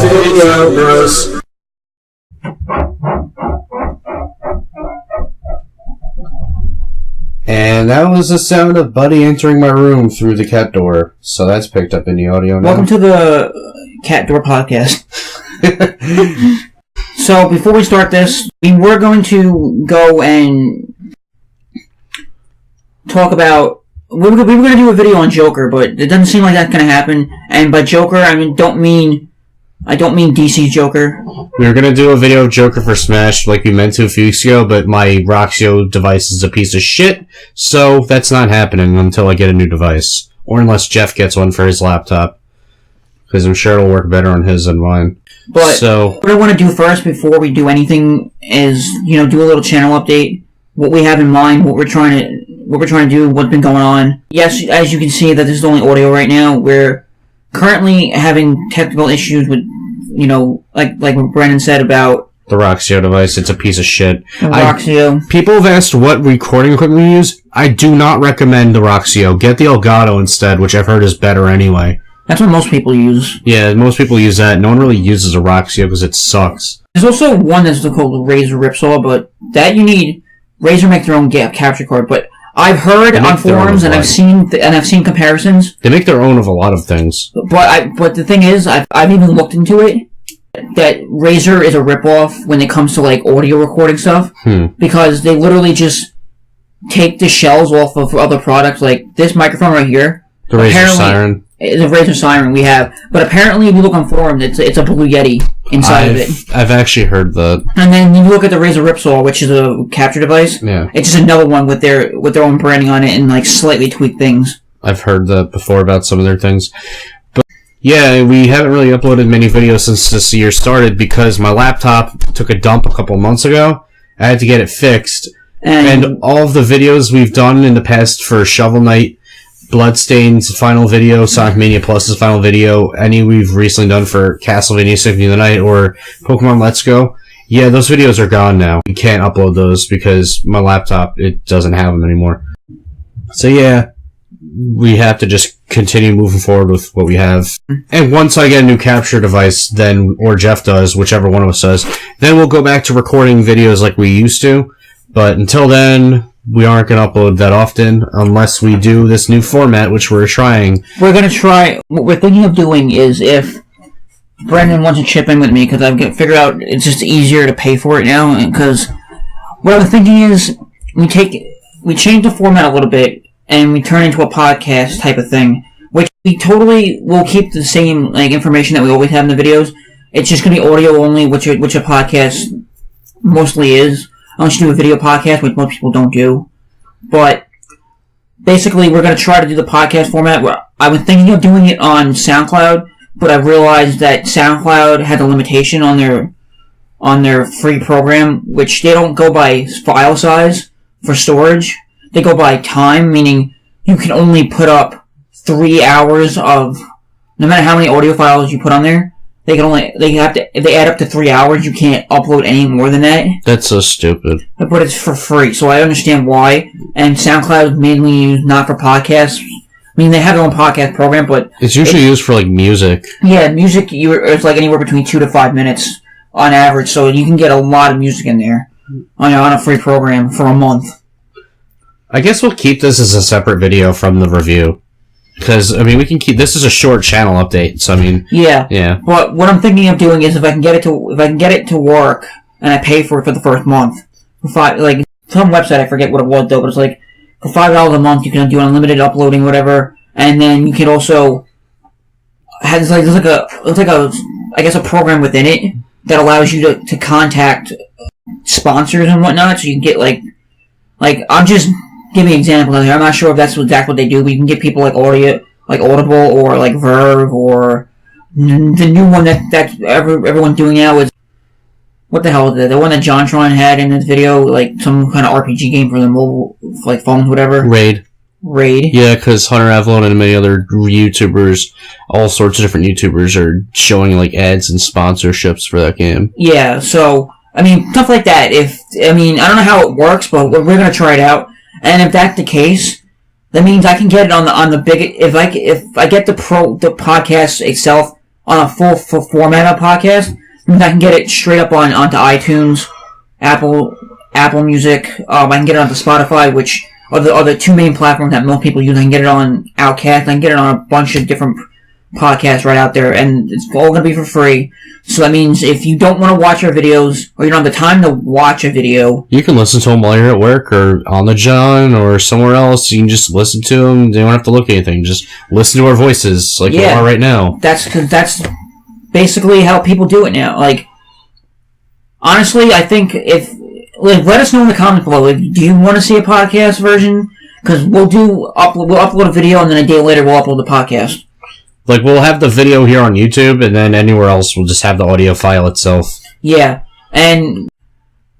Vidya Bros. And that was the sound of Buddy entering my room through the cat door. So that's picked up in the audio now. Welcome to the Cat Door Podcast. So, before we start this, we were going to go and talk about... We were going to do a video on Joker, but it doesn't seem like that's going to happen. And by Joker, I don't mean DC's Joker. We were going to do a video of Joker for Smash like we meant to a few weeks ago, but my Roxio device is a piece of shit, so that's not happening until I get a new device. Or unless Jeff gets one for his laptop. Because I'm sure it'll work better on his than mine. But what I want to do first, before we do anything, is, do a little channel update. What we have in mind, what we're trying to do, what's been going on. Yes, as you can see, that this is only audio right now. We're currently having technical issues with, like what Brennan said about the Roxio device. It's a piece of shit. Roxio. People have asked what recording equipment we use. I do not recommend the Roxio. Get the Elgato instead, which I've heard is better anyway. That's what most people use. Yeah, most people use that. No one really uses a Roxio because it sucks. There's also one that's called Razer Ripsaw, but that you need. Razer make their own capture card, but I've heard on forums and I've seen comparisons. They make their own of a lot of things. But the thing is, I've even looked into it. That Razer is a ripoff when it comes to like audio recording stuff, because they literally just take the shells off of other products. Like this microphone right here, the Razer Siren. It's a Razer Siren we have, but apparently if you look on forums, it's a Blue Yeti inside of it. I've actually heard that. And then you look at the Razer Ripsaw, which is a capture device. Yeah, it's just another one with their own branding on it and like slightly tweaked things. I've heard that before about some of their things. But yeah, we haven't really uploaded many videos since this year started because my laptop took a dump a couple months ago. I had to get it fixed, and all of the videos we've done in the past for Shovel Knight, Bloodstain's final video, Sonic Mania Plus's final video, any we've recently done for Castlevania Symphony of the Night or Pokemon Let's Go, yeah, those videos are gone now. We can't upload those because my laptop, it doesn't have them anymore. So yeah, we have to just continue moving forward with what we have. And once I get a new capture device, then, or Jeff does, whichever one of us does, then we'll go back to recording videos like we used to. But until then, we aren't going to upload that often unless we do this new format, which we're trying. We're going to try... What we're thinking of doing is if Brendan wants to chip in with me, because I've figured out it's just easier to pay for it now, because what I was thinking is we change the format a little bit and we turn into a podcast type of thing, which we totally will keep the same information that we always have in the videos. It's just going to be audio only, which a podcast mostly is. Unless you do a video podcast, which most people don't do. But basically, we're going to try to do the podcast format. I was thinking of doing it on SoundCloud, but I realized that SoundCloud had a limitation on their free program, which they don't go by file size for storage. They go by time, meaning you can only put up 3 hours of, no matter how many audio files you put on there. If they add up to 3 hours, you can't upload any more than that. That's so stupid. But it's for free, so I understand why. And SoundCloud is mainly used not for podcasts. I mean, they have their own podcast program, but it's usually used for music. Yeah, music. It's anywhere between 2 to 5 minutes on average, so you can get a lot of music in there on a free program for a month. I guess we'll keep this as a separate video from the review. Because, we can keep... This is a short channel update, so, Yeah. But what I'm thinking of doing is if I can get it to work, and I pay for it for the first month, some website, I forget what it was, though, but it's for $5 a month, you can do unlimited uploading, whatever, and then you can also... There's a program within it that allows you to contact sponsors and whatnot, so you can get, I'm just... Give me an example. I'm not sure if that's exactly what they do, but you can get people Audible or Verve or the new one that everyone's doing now is, what the hell is it? The one that JonTron had in his video, some kind of RPG game for the mobile, phones, whatever. Raid. Yeah, because Hunter Avalon and many other YouTubers, all sorts of different YouTubers are showing ads and sponsorships for that game. Yeah, so stuff like that. I don't know how it works, but we're gonna try it out. And if that's the case, that means I can get it on the big. If I get the podcast itself on a full format of podcast, I can get it straight up onto iTunes, Apple Music. I can get it onto Spotify, which are the two main platforms that most people use. I can get it on Outcast. I can get it on a bunch of different podcasts right out there, and it's all going to be for free. So that means if you don't want to watch our videos, or you don't have the time to watch a video, you can listen to them while you're at work, or on the john, or somewhere else. You can just listen to them. You don't have to look at anything. Just listen to our voices, like we are right now. That's basically how people do it now. Like, honestly, I think let us know in the comments below. Like, do you want to see a podcast version? Because we'll upload a video, and then a day later we'll upload the podcast. Like, we'll have the video here on YouTube, and then anywhere else we'll just have the audio file itself. Yeah, and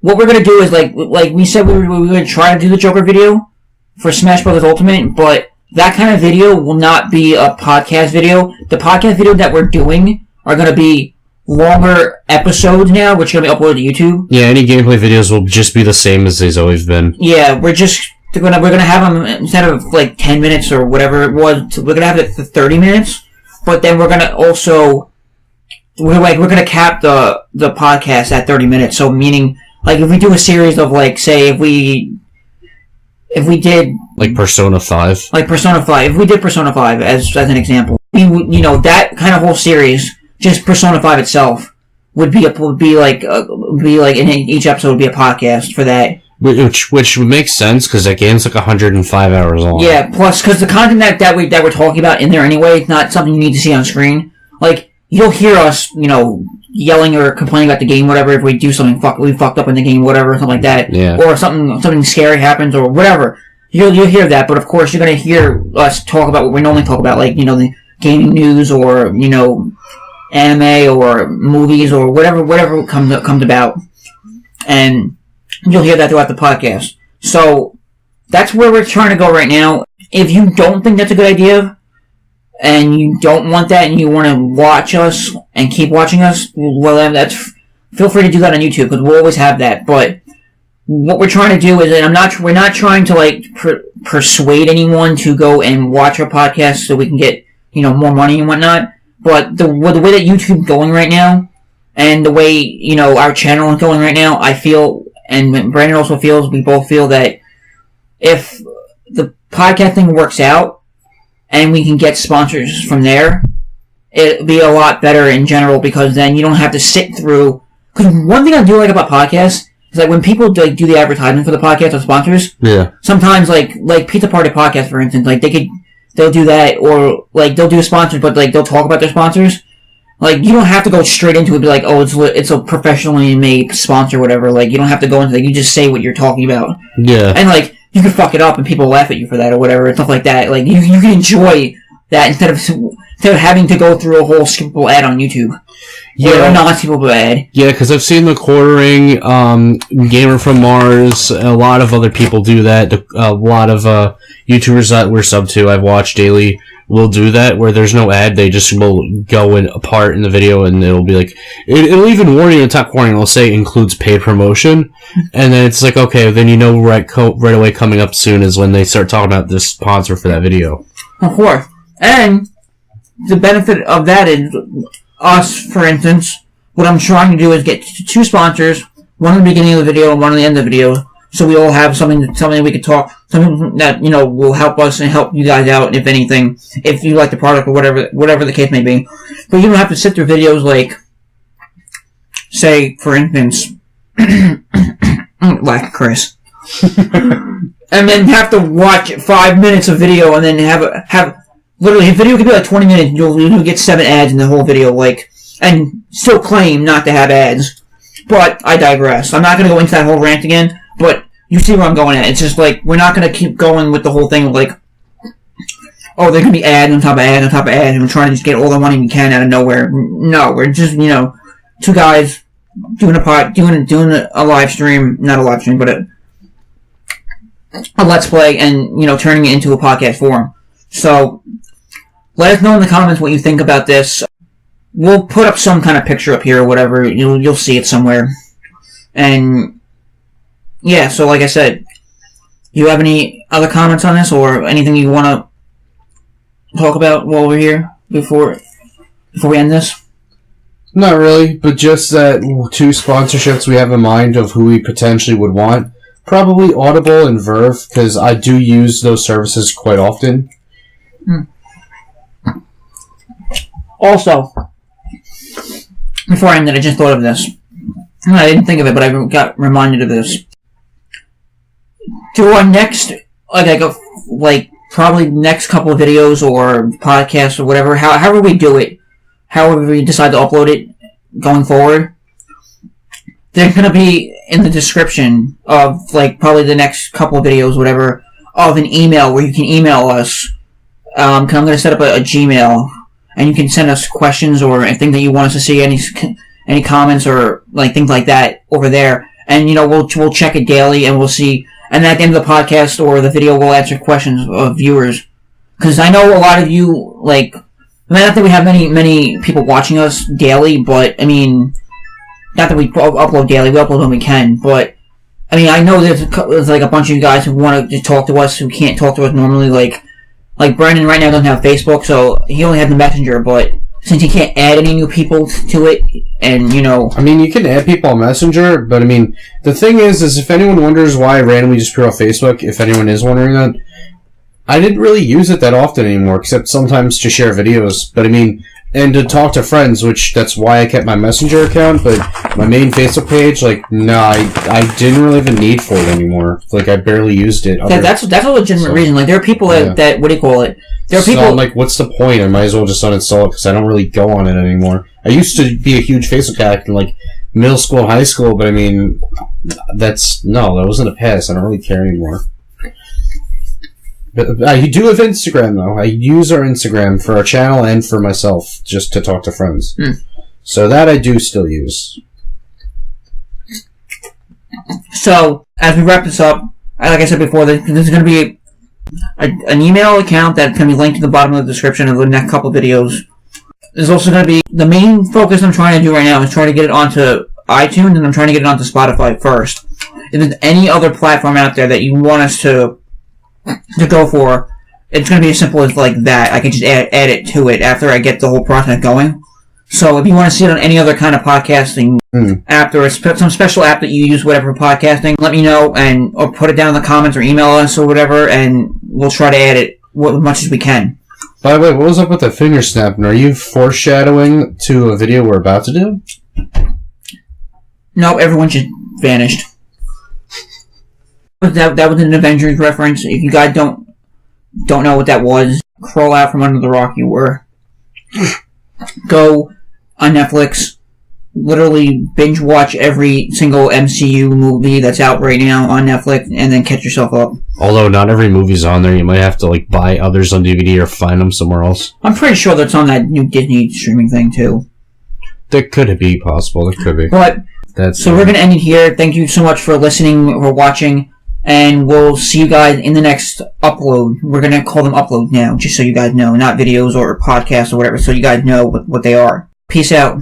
what we're gonna do is like we said we were gonna try to do the Joker video for Smash Bros. Ultimate, but that kind of video will not be a podcast video. The podcast video that we're doing are gonna be longer episodes now, which are gonna be uploaded to YouTube. Yeah, any gameplay videos will just be the same as they've always been. Yeah, we're gonna have them instead of like 10 minutes or whatever it was. We're gonna have it for 30 minutes. But then we're gonna cap the podcast at 30 minutes. So meaning, like, if we do a series of, like, say if we did like Persona 5, if we did Persona 5 as an example, that kind of whole series, just Persona 5 itself would be like in each episode would be a podcast for that. Which would make sense, because that game's like 105 hours long. Yeah, plus, because the content that we're talking about in there anyway, it's not something you need to see on screen. Like, you'll hear us, yelling or complaining about the game, whatever, if we do something we fucked up in the game, whatever, something like that. Yeah. Or something scary happens, or whatever. You'll hear that, but of course, you're gonna hear us talk about what we normally talk about, like, the gaming news, or, anime, or movies, or whatever comes about. And you'll hear that throughout the podcast. So, that's where we're trying to go right now. If you don't think that's a good idea, and you don't want that, and you want to watch us, and keep watching us, well, then feel free to do that on YouTube, because we'll always have that. But, what we're trying to do is, and we're not trying to, like, persuade anyone to go and watch our podcast so we can get, more money and whatnot. But, the way that YouTube's going right now, and the way, our channel is going right now, I feel, and Brandon also feels, we both feel that if the podcast thing works out and we can get sponsors from there, it'd be a lot better in general, because then you don't have to sit through. Because one thing I do like about podcasts is like when people do the advertisement for the podcast or sponsors. Yeah. Sometimes like Pizza Party Podcast, for instance, like they'll do that, or like they'll do a sponsor, but like they'll talk about their sponsors. Like, you don't have to go straight into it and be like, oh, it's a professionally made sponsor or whatever. Like, you don't have to go into that. You just say what you're talking about. Yeah. And, like, you can fuck it up and people laugh at you for that or whatever, and stuff like that. Like, you can enjoy that instead of having to go through a whole skippable ad on YouTube. Yeah. Or a non-skippable ad. Yeah, because I've seen The Quartering, Gamer from Mars, a lot of other people do that. A lot of YouTubers that we're sub to, I've watched daily, will do that, where there's no ad. They just will go in apart in the video, and it'll be like, it'll even warn you in the top warning, it'll say includes paid promotion, and then it's like, okay, then right away coming up soon is when they start talking about this sponsor for that video. Of course. And the benefit of that is, us, for instance, what I'm trying to do is get two sponsors, one at the beginning of the video and one at the end of the video, so we all have something we could talk, something that, will help us and help you guys out, if anything, if you like the product or whatever the case may be. But you don't have to sit through videos like, say, for instance, like Chris, and then have to watch 5 minutes of video and then have literally, a video could be like 20 minutes, you'll get 7 ads in the whole video, like, and still claim not to have ads. But I digress. I'm not going to go into that whole rant again. But you see where I'm going at. It's just like, we're not going to keep going with the whole thing of like, oh, there can be ads on top of ads on top of ads, and we're trying to just get all the money we can out of nowhere. No, we're just, two guys doing a live stream, not a live stream, but a let's play, and, turning it into a podcast form. So, let us know in the comments what you think about this. We'll put up some kind of picture up here or whatever. You'll see it somewhere. And yeah, so like I said, you have any other comments on this, or anything you want to talk about while we're here before? before we end this? Not really, but just that 2 sponsorships we have in mind of who we potentially would want. Probably Audible and Verve, because I do use those services quite often. Also, before I end it, I just thought of this. I didn't think of it, but I got reminded of this. To our next, probably next couple of videos or podcasts or whatever, however we do it, however we decide to upload it going forward, they're going to be in the description of, probably the next couple of videos, whatever, of an email where you can email us. I'm going to set up a Gmail, and you can send us questions or anything that you want us to see, any comments or, things like that over there. And, we'll check it daily, and we'll see. And at the end of the podcast or the video, we'll answer questions of viewers. Because I know a lot of you, not that we have many people watching us daily, but, not that we upload daily, we upload when we can, but, I know there's a bunch of you guys who want to talk to us, who can't talk to us normally, like Brendan right now doesn't have Facebook, so he only has the Messenger, but since he can't add any new people to it, and, you can add people on Messenger, but, the thing is if anyone wonders why I randomly just put off Facebook, if anyone is wondering that, I didn't really use it that often anymore, except sometimes to share videos, but, and to talk to friends, which that's why I kept my Messenger account, but my main Facebook page, I didn't really have a need for it anymore. I barely used it. That's a legitimate reason. There are people that what do you call it? There are people... I'm what's the point? I might as well just uninstall it, because I don't really go on it anymore. I used to be a huge Facebook addict in, middle school and high school, but, that wasn't a pass. I don't really care anymore. But I do have Instagram, though. I use our Instagram for our channel and for myself, just to talk to friends. So that I do still use. So, as we wrap this up, like I said before, there's going to be an email account that's going to be linked to the bottom of the description of the next couple of videos. There's also going to be... The main focus I'm trying to do right now is trying to get it onto iTunes, and I'm trying to get it onto Spotify first. If there's any other platform out there that you want us to go for, it's going to be as simple as that. I can just add it to it after I get the whole process going. So if you want to see it on any other kind of podcasting app or some special app that you use, whatever, for podcasting, let me know or put it down in the comments or email us or whatever, and we'll try to add it as much as we can. By the way, what was up with the finger snapping? Are you foreshadowing to a video we're about to do? No, everyone just vanished. That was an Avengers reference. If you guys don't know what that was, crawl out from under the rock you were. Go on Netflix, literally binge watch every single MCU movie that's out right now on Netflix, and then catch yourself up. Although not every movie's on there, you might have to buy others on DVD or find them somewhere else. I'm pretty sure that's on that new Disney streaming thing too. That could be possible. That could be. But so we're gonna end it here. Thank you so much for listening or watching. And we'll see you guys in the next upload. We're going to call them uploads now, just so you guys know. Not videos or podcasts or whatever, so you guys know what they are. Peace out.